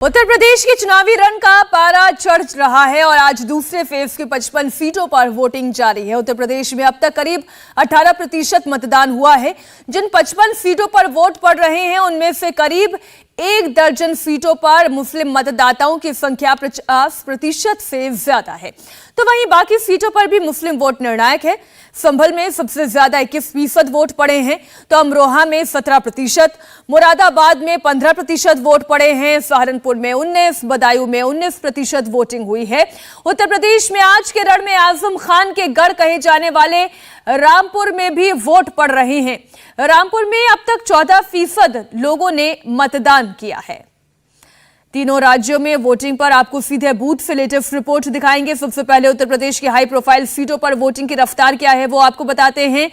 उत्तर प्रदेश के चुनावी रण का पारा चढ़ रहा है और आज दूसरे फेज की 55 सीटों पर वोटिंग जारी है। उत्तर प्रदेश में अब तक करीब 18% मतदान हुआ है। जिन 55 सीटों पर वोट पड़ रहे हैं उनमें से करीब 1 दर्जन सीटों पर मुस्लिम मतदाताओं की संख्या 50% से ज्यादा है, तो वहीं बाकी सीटों पर भी मुस्लिम वोट निर्णायक है। संभल में सबसे ज्यादा 21% वोट पड़े हैं, तो अमरोहा में 17%, मुरादाबाद में 15% वोट पड़े हैं, सहारनपुर में 19%, बदायूं में 19% वोटिंग हुई है। उत्तर प्रदेश में आज के रण में आजम खान के गढ़ कहे जाने वाले रामपुर में भी वोट पड़ रहे हैं। रामपुर में अब तक 14% लोगों ने मतदान किया है। तीनों राज्यों में वोटिंग पर आपको सीधे बूथ से लेटेस्ट रिपोर्ट दिखाएंगे। सबसे पहले उत्तर प्रदेश की हाई प्रोफाइल सीटों पर वोटिंग की रफ्तार क्या है वो आपको बताते हैं।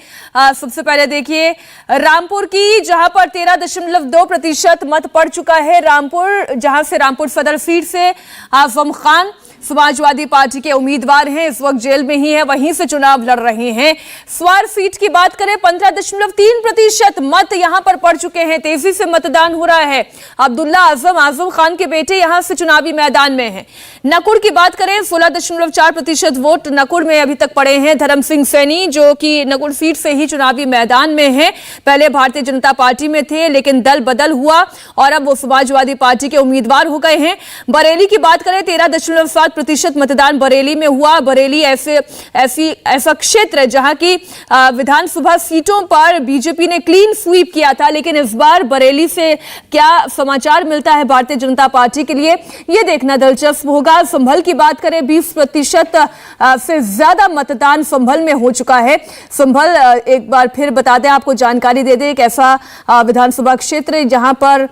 सबसे पहले देखिए रामपुर की, जहां पर 13.2% मत पड़ चुका है। रामपुर, जहां से रामपुर सदर सीट से आजम खान समाजवादी पार्टी के उम्मीदवार हैं, इस वक्त जेल में ही है, वहीं से चुनाव लड़ रहे हैं। स्वार सीट की बात करें 15.3% मत यहां पर पड़ चुके हैं। तेजी से मतदान हो रहा है। अब्दुल्ला आजम खान के बेटे यहां से चुनावी मैदान में हैं। नकुड़ की बात करें 16.4% वोट नकुड़ में अभी तक पड़े हैं। धर्म सिंह सैनी जो कि नकुड़ सीट से ही चुनावी मैदान में हैं, पहले भारतीय जनता पार्टी में थे लेकिन दल बदल हुआ और अब वो समाजवादी पार्टी के उम्मीदवार हो गए हैं। बरेली की बात करें 13.7% मतदान बरेली में हुआ। बरेली ऐसा क्षेत्र है जहां की विधानसभा सीटों पर बीजेपी ने क्लीन स्वीप किया था, लेकिन इस बार बरेली से क्या समाचार मिलता है भारतीय जनता पार्टी के लिए, यह देखना दिलचस्प होगा। संभल की बात करें 20% से ज्यादा मतदान संभल में हो चुका है। संभल एक बार फिर बता दें, आपको जानकारी दे दें, एक ऐसा विधानसभा क्षेत्र जहां पर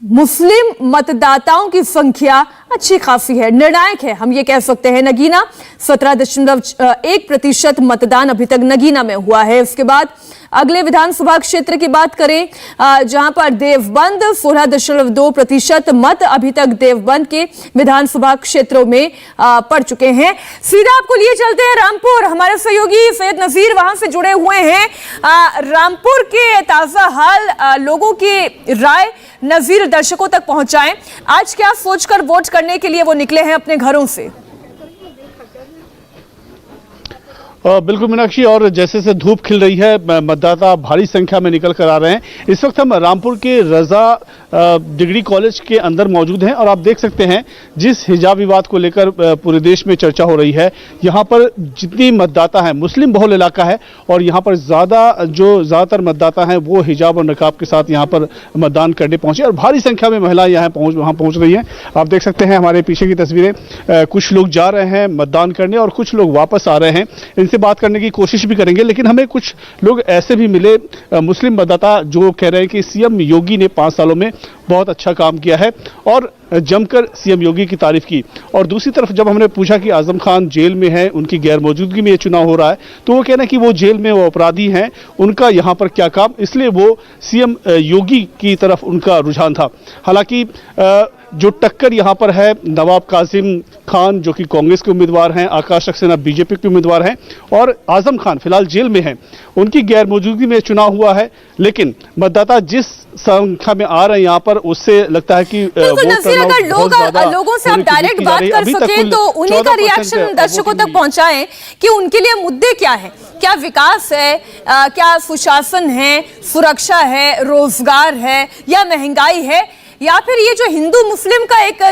मुस्लिम मतदाताओं की संख्या अच्छी खासी है, निर्णायक है, हम ये कह सकते हैं। नगीना 17.1% मतदान अभी तक नगीना में हुआ है। उसके बाद अगले विधानसभा क्षेत्र की बात करें जहां पर देवबंद 16.2% मत अभी तक देवबंद के विधानसभा क्षेत्रों में पड़ चुके हैं। सीधा आपको लिए चलते हैं रामपुर, हमारे सहयोगी सैयद नजीर वहां से जुड़े हुए हैं। रामपुर के ताजा हाल, लोगों की राय नजीर दर्शकों तक पहुंचाएं। आज क्या सोचकर वोट करने के लिए वो निकले हैं अपने घरों से? बिल्कुल मीनाक्षी, और जैसे जैसे धूप खिल रही है मतदाता भारी संख्या में निकल कर आ रहे हैं। इस वक्त हम रामपुर के रजा डिग्री कॉलेज के अंदर मौजूद हैं और आप देख सकते हैं जिस हिजाब विवाद को लेकर पूरे देश में चर्चा हो रही है, यहाँ पर जितनी मतदाता है, मुस्लिम बहुल इलाका है और यहाँ पर ज़्यादातर मतदाता हैं वो हिजाब और नकाब के साथ यहाँ पर मतदान करने पहुंचे और भारी संख्या में महिलाएं वहाँ पहुँच रही हैं। आप देख सकते हैं हमारे पीछे की तस्वीरें, कुछ लोग जा रहे हैं मतदान करने और कुछ लोग वापस आ रहे हैं। से बात करने की कोशिश भी करेंगे, लेकिन हमें कुछ लोग ऐसे भी मिले मुस्लिम मतदाता जो कह रहे हैं कि सीएम योगी ने 5 सालों में बहुत अच्छा काम किया है और जमकर सीएम योगी की तारीफ की। और दूसरी तरफ जब हमने पूछा कि आजम खान जेल में है, उनकी गैर मौजूदगी में ये चुनाव हो रहा है, तो वो कह रहे हैं कि वो जेल में, वो अपराधी हैं, उनका यहाँ पर क्या काम, इसलिए वो सीएम योगी की तरफ उनका रुझान था। हालांकि जो टक्कर यहाँ पर है, नवाब कासिम खान जो कि कांग्रेस के उम्मीदवार हैं, आकाश सक्सेना बीजेपी के उम्मीदवार हैं और आजम खान फिलहाल जेल में हैं, उनकी गैर मौजूदगी में चुनाव हुआ है। लेकिन मतदाता जिस संख्या में आ रहे हैं यहाँ पर, उससे लगता है कि अगर लोगों से आप डायरेक्ट बात कर सके तो उन्हीं का रिएक्शन दर्शकों तक पहुंचाएं कि उनके लिए मुद्दे क्या है, क्या विकास है, क्या सुशासन है, सुरक्षा है, रोजगार है या महंगाई है, या फिर ये जो हिंदू मुस्लिम का एक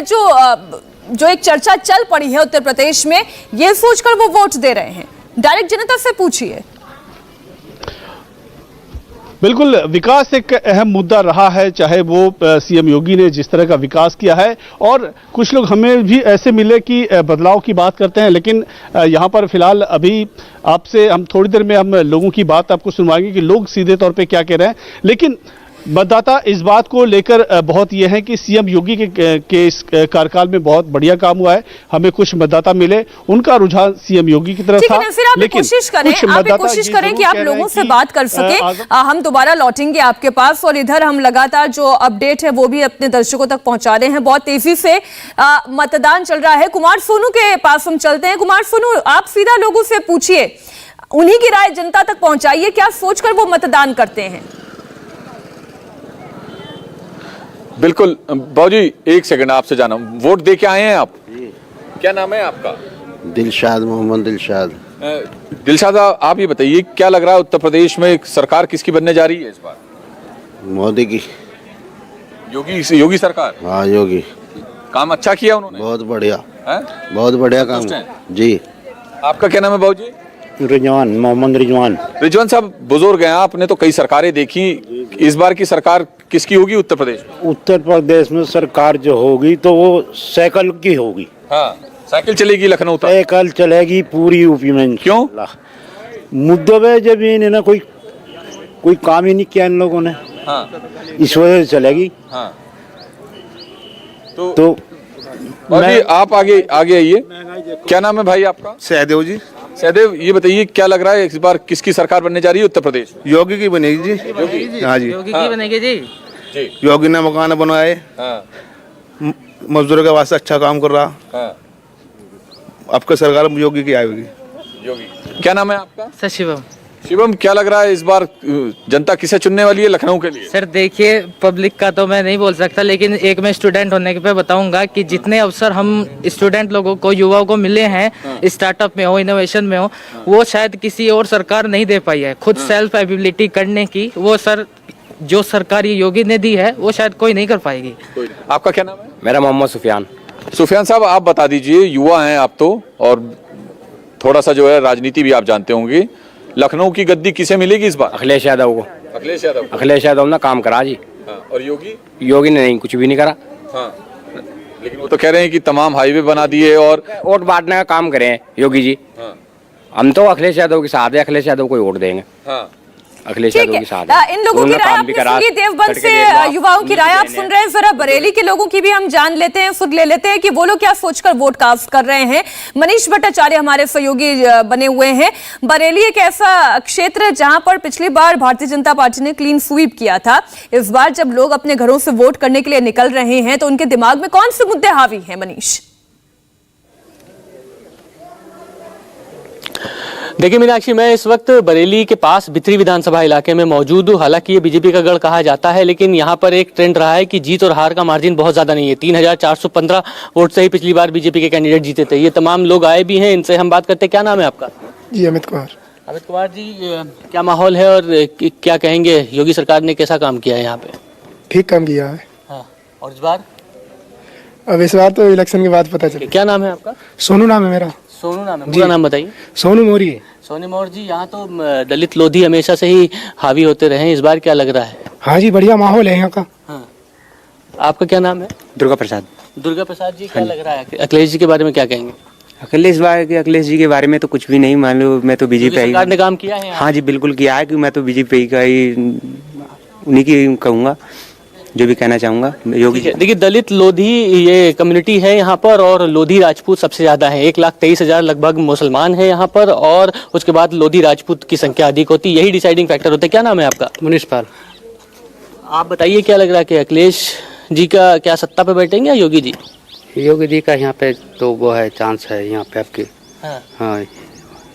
जो एक चर्चा चल पड़ी है उत्तर प्रदेश में, ये सोचकर वो वोट दे रहे हैं। डायरेक्ट जनता से पूछिए। बिल्कुल, विकास एक अहम मुद्दा रहा है, चाहे वो सीएम योगी ने जिस तरह का विकास किया है, और कुछ लोग हमें भी ऐसे मिले कि बदलाव की बात करते हैं। लेकिन यहाँ पर फिलहाल अभी आपसे हम थोड़ी देर में हम लोगों की बात आपको सुनवाएंगे कि लोग सीधे तौर पे क्या कह रहे हैं। लेकिन मतदाता इस बात को लेकर बहुत ये है कि सीएम योगी के इस कार्यकाल में बहुत बढ़िया काम हुआ है। हमें कुछ मतदाता मिले, उनका रुझान सीएम योगी की तरफ था। लेकिन कोशिश करें कि आप लोगों से बात कर सके। हम दोबारा लौटेंगे आपके पास और इधर हम लगातार जो अपडेट है वो भी अपने दर्शकों तक पहुंचा रहे हैं। बहुत तेजी से मतदान चल रहा है। कुमार सोनू के पास हम चलते हैं। कुमार सोनू, आप सीधा लोगों से पूछिए, उन्हीं की राय जनता तक पहुंचाइए, क्या सोचकर वो मतदान करते हैं? बिल्कुल बाबूजी, एक सेकंड आपसे जाना, वोट दे के आए हैं आप? क्या नाम है आपका? दिलशाद, मोहम्मद दिलशाद। दिलशाद, आप ये बताइए, क्या लग रहा है उत्तर प्रदेश में सरकार किसकी बनने जा रही है इस बार? मोदी की। योगी सरकार? हाँ, योगी। काम अच्छा किया उन्होंने? बहुत बढ़िया है? बहुत बढ़िया काम जी। आपका क्या नाम है बाबूजी? रिजवान, मोहम्मद रिजवान। रिजवान साहब, बुजुर्ग हैं, आपने तो कई सरकारें देखी, इस बार की सरकार किसकी होगी उत्तर प्रदेश में? उत्तर प्रदेश में सरकार जो होगी तो वो साइकिल की होगी। हाँ, साइकिल चलेगी लखनऊ तक? साइकिल चलेगी पूरी यूपी में। क्यों? मुद्दों पे जब इन्होंने कोई काम ही नहीं किया इन लोगों ने। हाँ, इस वजह से चलेगी। हाँ। तो भाई आप आगे आइए। क्या नाम है भाई आपका? सहदेव जी। सहदेव, ये बताइए, क्या लग रहा है इस बार किसकी सरकार बनने जा रही है उत्तर प्रदेश? योगी की बनेगी जी। हाँ जी, योगी की बनेगी जी। जी। योगी ने मकान बनवाए, हाँ, मजदूरों के वास्ते अच्छा काम कर रहा। हाँ, आपका सरकार योगी की आएगी। योगी। क्या नाम है आपका? सर शिवम। शिवम, क्या लग रहा है इस बार जनता किसे चुनने वाली है लखनऊ के लिए? सर देखिए, पब्लिक का तो मैं नहीं बोल सकता, लेकिन एक मैं स्टूडेंट होने के पे बताऊंगा कि जितने अवसर हम स्टूडेंट लोगों को, युवाओं को मिले हैं स्टार्टअप में हो, इनोवेशन में हो, वो शायद किसी और सरकार नहीं दे पाई है। खुद सेल्फ एबिलिटी करने की वो सर जो सरकार ये योगी ने दी है वो शायद कोई नहीं कर पाएगी। आपका क्या नाम है? मेरा मोहम्मद सुफियान। सुफियान साहब, आप बता दीजिए, युवा हैं आप तो, और थोड़ा सा जो है राजनीति भी आप जानते होंगे, लखनऊ की गद्दी किसे मिलेगी इस बार? अखिलेश यादव को। अखिलेश यादव ने काम करा जी। हाँ, और योगी ने नहीं, कुछ भी नहीं करा। हाँ, लेकिन वो तो कह रहे हैं कि तमाम हाईवे बना दिए और वोट बांटने का काम करे हैं योगी जी। हाँ, हम तो अखिलेश यादव के साथ है, अखिलेश यादव को वोट देंगे। हाँ, अखिलेश ठीक यादव के साथ है। इन लोगों की राय आपने सुनी, देवबंद से युवाओं की राय आप सुन रहे हैं। जरा बरेली के लोगों की भी हम जान लेते हैं, सुन ले लेते हैं कि वो लोग क्या सोचकर वोट कास्ट कर रहे हैं। मनीष भट्टाचार्य हमारे सहयोगी बने हुए हैं। बरेली एक ऐसा क्षेत्र है जहां पर पिछली बार भारतीय जनता पार्टी ने क्लीन स्वीप किया था। इस बार जब लोग अपने घरों से वोट करने के लिए निकल रहे हैं तो उनके दिमाग में कौन से मुद्दे हावी हैं? मनीष। देखिए मीनाक्षी, मैं इस वक्त बरेली के पास भित्री विधानसभा इलाके में मौजूद हूँ। हालांकि ये बीजेपी का गढ़ कहा जाता है, लेकिन यहाँ पर एक ट्रेंड रहा है कि जीत और हार का मार्जिन बहुत ज्यादा नहीं है। 3415 वोट से ही पिछली बार बीजेपी के कैंडिडेट जीते थे। ये तमाम लोग आए भी हैं, इनसे हम बात करते हैं। क्या नाम है आपका? जी अमित कुमार। अमित कुमार जी, क्या माहौल है और क्या कहेंगे, योगी सरकार ने कैसा काम किया है यहाँ पे? ठीक काम किया है। हाँ, और इस बार? अब इस बार तो इलेक्शन के बाद पता चले। क्या नाम है आपका? सोनू नाम है मेरा। सोनू नाम है, पूरा नाम बताइए। सोनू मौर्य। सोनू मौर्य जी, यहाँ तो दलित लोधी हमेशा से ही हावी होते रहे हैं, इस बार क्या लग रहा है? हाँ जी, बढ़िया माहौल है यहाँ का। हाँ, आपका क्या नाम है? दुर्गा प्रसाद। दुर्गा प्रसाद जी, क्या लग रहा है अखिलेश जी के बारे में, क्या कहेंगे? अखिलेश जी के बारे में तो कुछ भी नहीं मालूम। मैं तो बीजेपी सरकार ने काम किया है। हाँ जी, बिल्कुल किया है, कि मैं तो बीजेपी का ही उन्हीं की कहूँगा, जो भी कहना चाहूंगा। योगी देखिए, दलित लोधी ये कम्युनिटी है यहाँ पर, और लोधी राजपूत सबसे ज्यादा है। 1,23,000 लगभग मुसलमान है यहाँ पर, और उसके बाद लोधी राजपूत की संख्या अधिक होती, यही डिसाइडिंग फैक्टर होता है। क्या नाम है आपका? मनीष पाल। आप बताइए, क्या लग रहा है कि अखिलेश जी का क्या सत्ता पे बैठेंगे या योगी जी? योगी जी का यहाँ पे तो वो है, चांस है यहाँ पे आपकी। हाँ,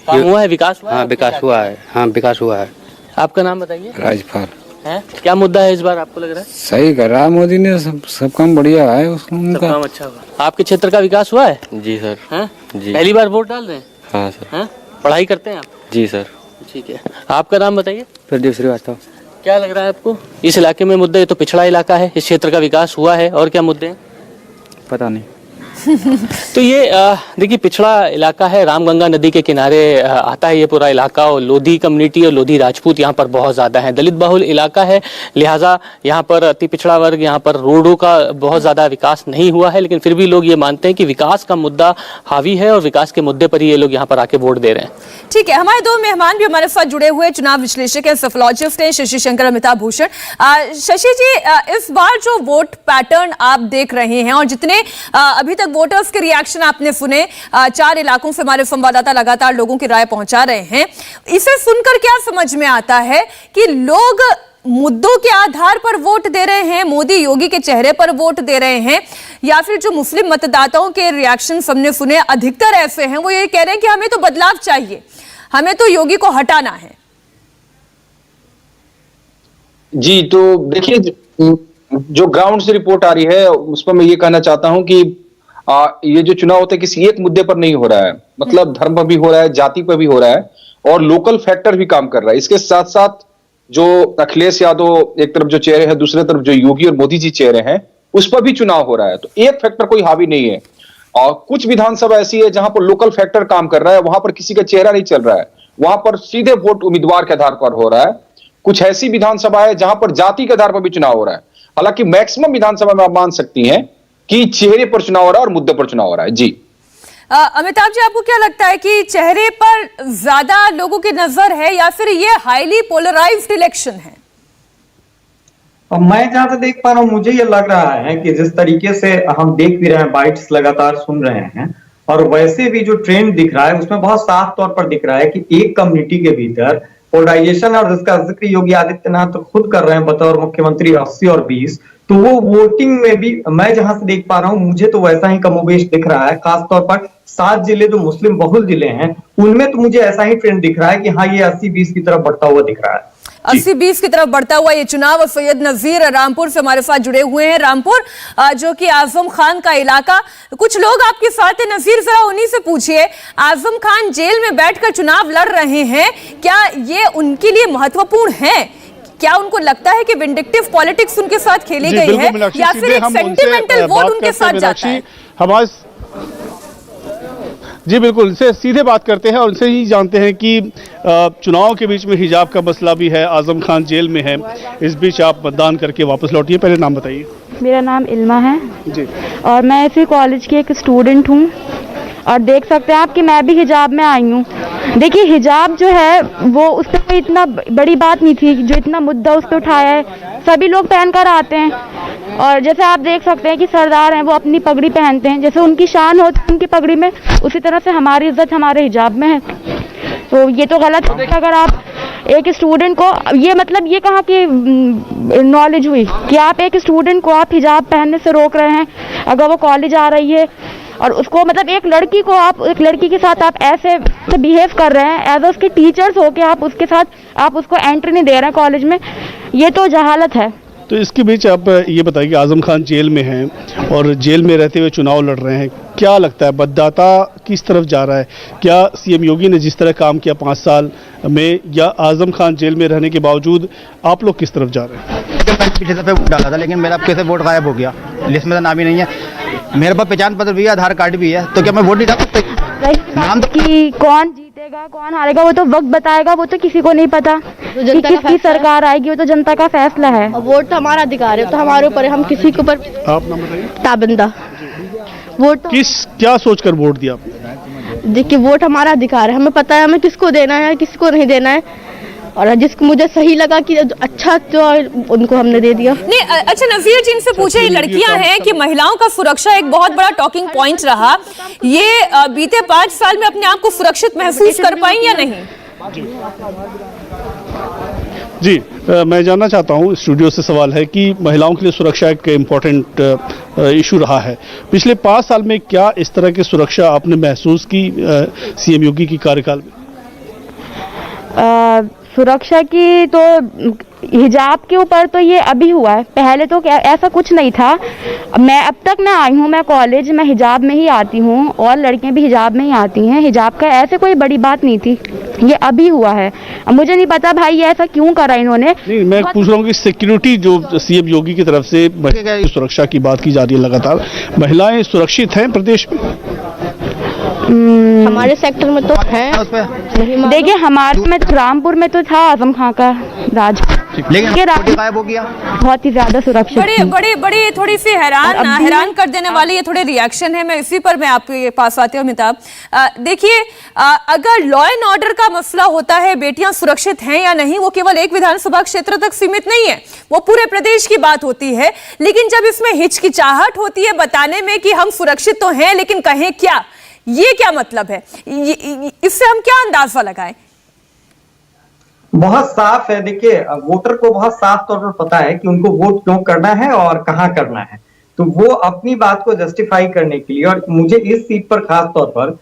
काम हुआ है, विकास हुआ है? हाँ, विकास हुआ है। हाँ, विकास हुआ है। आपका नाम बताइए। राजपाल। है, क्या मुद्दा है इस बार आपको लग रहा है? सही कर रहा है मोदी ने, सब काम बढ़िया है उसका। सब काम अच्छा हुआ। आपके क्षेत्र का विकास हुआ है? जी सर। हैं? जी। पहली बार वोट डाल रहे हैं? हाँ सर। हैं? पढ़ाई करते हैं आप? जी सर। ठीक है, आपका नाम बताइए। प्रदीप श्रीवास्तव। क्या लग रहा है आपको इस इलाके में मुद्दे? तो पिछड़ा इलाका है, इस क्षेत्र का विकास हुआ है, और क्या मुद्दे हैं? पता नहीं। तो ये देखिए, पिछड़ा इलाका है, रामगंगा नदी के किनारे आता है ये पूरा इलाका, और लोधी कम्युनिटी और लोधी राजपूत यहाँ पर बहुत ज्यादा है। दलित बहुल इलाका है, लिहाजा यहाँ पर अति पिछड़ा वर्ग, यहाँ पर रोडों का बहुत ज्यादा विकास नहीं हुआ है, लेकिन फिर भी लोग ये मानते हैं कि विकास का मुद्दा हावी है, और विकास के मुद्दे पर ही ये लोग यहाँ पर आके वोट दे रहे हैं। ठीक है, हमारे दो मेहमान भी हमारे साथ जुड़े हुए चुनाव विश्लेषक हैं, सोफोलॉजिस्ट हैं, शशि शंकर अमिताभ भूषण। शशि जी, इस बार जो वोट पैटर्न आप देख रहे हैं, और जितने अभी तक वोटर्स के रिएक्शन आपने सुने, 4 इलाकों से हमारे संवाददाता लगातार लोगों की राय पहुंचा रहे हैं, इसे सुनकर क्या समझ में आता है कि लोग मुद्दों के आधार पर वोट दे रहे हैं, मोदी योगी के चेहरे पर वोट दे रहे हैं, या फिर जो मुस्लिम मतदाताओं के रिएक्शन हमने सुने अधिकतर ऐसे हैं, वो ये कह रहे हैं कि हमें तो बदलाव चाहिए, हमें तो योगी को हटाना है? जी, तो देखिए, जो ग्राउंड से रिपोर्ट आ रही है उस पर मैं ये कहना चाहता हूं कि ये जो चुनाव होता है किसी एक मुद्दे पर नहीं हो रहा है, मतलब धर्म पर भी हो रहा है, जाति पर भी हो रहा है और लोकल फैक्टर भी काम कर रहा है। इसके साथ साथ जो अखिलेश यादव एक तरफ जो चेहरे हैं, दूसरे तरफ जो योगी और मोदी जी चेहरे हैं, उस पर भी चुनाव हो रहा है। तो एक फैक्टर कोई हावी नहीं है। और कुछ विधानसभा ऐसी है जहां पर लोकल फैक्टर काम कर रहा है, वहां पर किसी का चेहरा नहीं चल रहा है, वहां पर सीधे वोट उम्मीदवार के आधार पर हो रहा है। कुछ ऐसी विधानसभा है जहां पर जाति के आधार पर भी चुनाव हो रहा है। हालांकि मैक्सिमम विधानसभा में आप मान सकती हैं कि चेहरे पर चुनाव हो रहा है और मुद्दे पर चुनाव हो रहा है। जी अमिताभ जी, आपको क्या लगता है कि चेहरे पर ज्यादा लोगों की नजर है या फिर ये हाईली पोलराइज्ड इलेक्शन है? मैं जहां से देख पा रहा हूं, मुझे ये लग रहा है कि जिस तरीके से हम देख भी रहे हैं, बाइट्स लगातार सुन रहे हैं, और वैसे भी जो ट्रेंड दिख रहा है उसमें बहुत साफ तौर पर दिख रहा है कि एक कम्युनिटी के भीतर पोलराइजेशन, और जिसका जिक्र योगी आदित्यनाथ तो खुद कर रहे हैं बतौर मुख्यमंत्री 80 और 20, तो वो वोटिंग में भी मैं जहां से देख पा रहा हूं, मुझे तो वैसा ही कमोबेश दिख रहा है। खासतौर पर 7 जिले जो मुस्लिम बहुल जिले हैं उनमें तो मुझे ऐसा ही ट्रेंड दिख रहा है कि हाँ, ये 80-20 की तरफ बढ़ता हुआ दिख रहा है। 80-20 की तरफ बढ़ता हुआ ये चुनाव। और सैयद नजीर रामपुर से हमारे साथ जुड़े हुए हैं। रामपुर जो कि आजम खान का इलाका, कुछ लोग आपके साथ हैं। नजीर, जरा उन्हीं से पूछिए, आजम खान जेल में बैठकर चुनाव लड़ रहे हैं, क्या ये उनके लिए महत्वपूर्ण है? क्या उनको लगता है कि विंडिक्टिव पॉलिटिक्स उनके साथ खेली गई है या फिर एक सेंटिमेंटल वोट उनके साथ जाता है? जी बिल्कुल, इनसे सीधे बात करते हैं और इनसे ही जानते हैं कि चुनाव के बीच में हिजाब का मसला भी है, आजम खान जेल में है, इस बीच आप मतदान करके वापस लौटिए। पहले नाम बताइए। मेरा नाम इल्मा है जी, और मैं इसी कॉलेज की एक स्टूडेंट हूँ, और देख सकते हैं आप कि मैं भी हिजाब में आई हूँ। देखिए, हिजाब जो है वो उस पर कोई इतना बड़ी बात नहीं थी, जो इतना मुद्दा उस पर उठाया है, सभी लोग पहनकर आते हैं। और जैसे आप देख सकते हैं कि सरदार हैं, वो अपनी पगड़ी पहनते हैं, जैसे उनकी शान होती है उनकी पगड़ी में, उसी तरह से हमारी इज्जत हमारे हिजाब में है। तो ये तो गलत है। अगर आप एक स्टूडेंट को, ये मतलब ये कहाँ की नॉलेज हुई कि आप एक स्टूडेंट को आप हिजाब पहनने से रोक रहे हैं, अगर वो कॉलेज आ रही है और उसको, मतलब एक लड़की को आप, एक लड़की के साथ आप ऐसे बिहेव कर रहे हैं, एज उसके टीचर्स हो के आप उसके साथ आप उसको एंट्री नहीं दे रहे हैं कॉलेज में, ये तो जहालत है। तो इसके बीच आप ये बताइए कि आजम खान जेल में हैं और जेल में रहते हुए चुनाव लड़ रहे हैं, क्या लगता है मतदाता किस तरफ जा रहा है? क्या सीएम योगी ने जिस तरह काम किया 5 साल में, या आजम खान जेल में रहने के बावजूद आप लोग किस तरफ जा रहे हैं? मैंने पिछले दफे वोट डाला था, लेकिन मेरा कैसे वोट गायब हो गया, लिस्ट में तो नाम ही नहीं है। मेरे पास पहचान पत्र भी है, आधार कार्ड भी है, तो क्या मैं वोट नहीं डाल सकता? नाम तो कि कौन जीतेगा कौन हारेगा वो तो वक्त बताएगा, वो तो किसी को नहीं पता कि किसकी सरकार आएगी, वो तो जनता का फैसला है। वोट तो हमारा अधिकार है, तो हमारे ऊपर है, हम किसी के ऊपर। आप नाम बताइए। ताबिंदा। वोट क्या सोचकर वोट दिया आपने? देखिए, वोट हमारा अधिकार है, हमें पता है हमें किसको देना है किसको नहीं देना है, और जिसको मुझे सही लगा कि अच्छा तो उनको हमने दे दिया। नहीं, अच्छा नजीर जी, इनसे पूछे, ये लड़कियां हैं कि महिलाओं का सुरक्षा एक बहुत बड़ा टॉकिंग पॉइंट रहा, ये बीते 5 साल में अपने आप को सुरक्षित महसूस कर पाई या नहीं? जी, मैं जानना चाहता हूं, स्टूडियो से सवाल है कि महिलाओं के लिए सुरक्षा एक इम्पोर्टेंट इशू रहा है, पिछले 5 साल में क्या इस तरह की सुरक्षा आपने महसूस की सीएम योगी की कार्यकाल में? सुरक्षा की तो हिजाब के ऊपर तो ये अभी हुआ है, पहले तो ऐसा कुछ नहीं था। मैं अब तक मैं आई हूँ, मैं कॉलेज में हिजाब में ही आती हूँ और लड़कियां भी हिजाब में ही आती हैं, हिजाब का ऐसे कोई बड़ी बात नहीं थी, ये अभी हुआ है। अब मुझे नहीं पता भाई ये ऐसा क्यों करा इन्होंने। नहीं, मैं पूछ रहा हूँ कि सिक्योरिटी जो सीएम योगी की तरफ से सुरक्षा की बात की जा रही है लगातार, महिलाएं सुरक्षित हैं प्रदेश में? हमारे सेक्टर में तो है। देखिए, हमारे में रामपुर में तो था आजम खान का राज, लेकिन गायब हो गया। बहुत ही ज्यादा सुरक्षित। बड़ी थोड़ी सी हैरान कर देने वाली ये थोड़े रिएक्शन है। मैं इसी पर मैं आपके पास आती हूँ अमिताभ। देखिए, अगर लॉ एंड ऑर्डर का मसला होता है, बेटियां सुरक्षित हैं या नहीं, वो केवल एक विधानसभा क्षेत्र तक सीमित नहीं है, वो पूरे प्रदेश की बात होती है। लेकिन जब इसमें हिचकिचाहट होती है बताने में कि हम सुरक्षित तो हैं लेकिन कहें क्या, ये क्या मतलब है? इससे हम क्या अंदाजा लगाएं? बहुत साफ है। देखिए, वोटर को बहुत साफ तौर पर पता है कि उनको वोट क्यों करना है और कहां करना है, तो वो अपनी बात को जस्टिफाई करने के लिए, और मुझे इस सीट पर खास तौर पर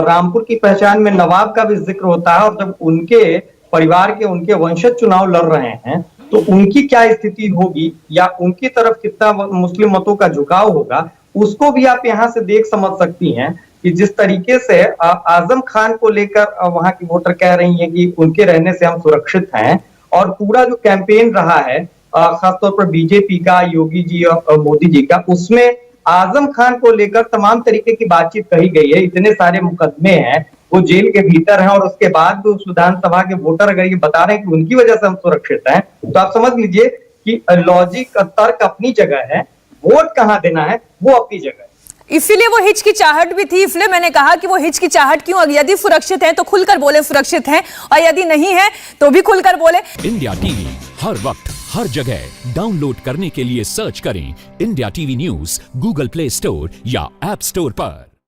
रामपुर की पहचान में नवाब का भी जिक्र होता है, और जब उनके परिवार के उनके वंशज चुनाव लड़ रहे हैं तो उनकी क्या स्थिति होगी या उनकी तरफ कितना मुस्लिम मतों का झुकाव होगा, उसको भी आप यहाँ से देख समझ सकती हैं कि जिस तरीके से आजम खान को लेकर वहां की वोटर कह रही हैं कि उनके रहने से हम सुरक्षित हैं, और पूरा जो कैंपेन रहा है खासतौर पर बीजेपी का, योगी जी और मोदी जी का, उसमें आजम खान को लेकर तमाम तरीके की बातचीत कही गई है। इतने सारे मुकदमे हैं, वो जेल के भीतर हैं, और उसके बाद भी उस विधानसभा के वोटर अगर ये बता रहे हैं कि उनकी वजह से हम सुरक्षित हैं, तो आप समझ लीजिए कि लॉजिक तर्क अपनी जगह है, वोट कहाँ देना है वो अपनी जगह है। इसीलिए वो हिचकिचाहट भी थी, इसलिए मैंने कहा कि वो हिचकिचाहट क्यों? यदि सुरक्षित हैं तो खुलकर बोले सुरक्षित हैं, और यदि नहीं है तो भी खुलकर बोले। इंडिया टीवी हर वक्त हर जगह डाउनलोड करने के लिए सर्च करें India TV news Google play store या ऐप स्टोर पर।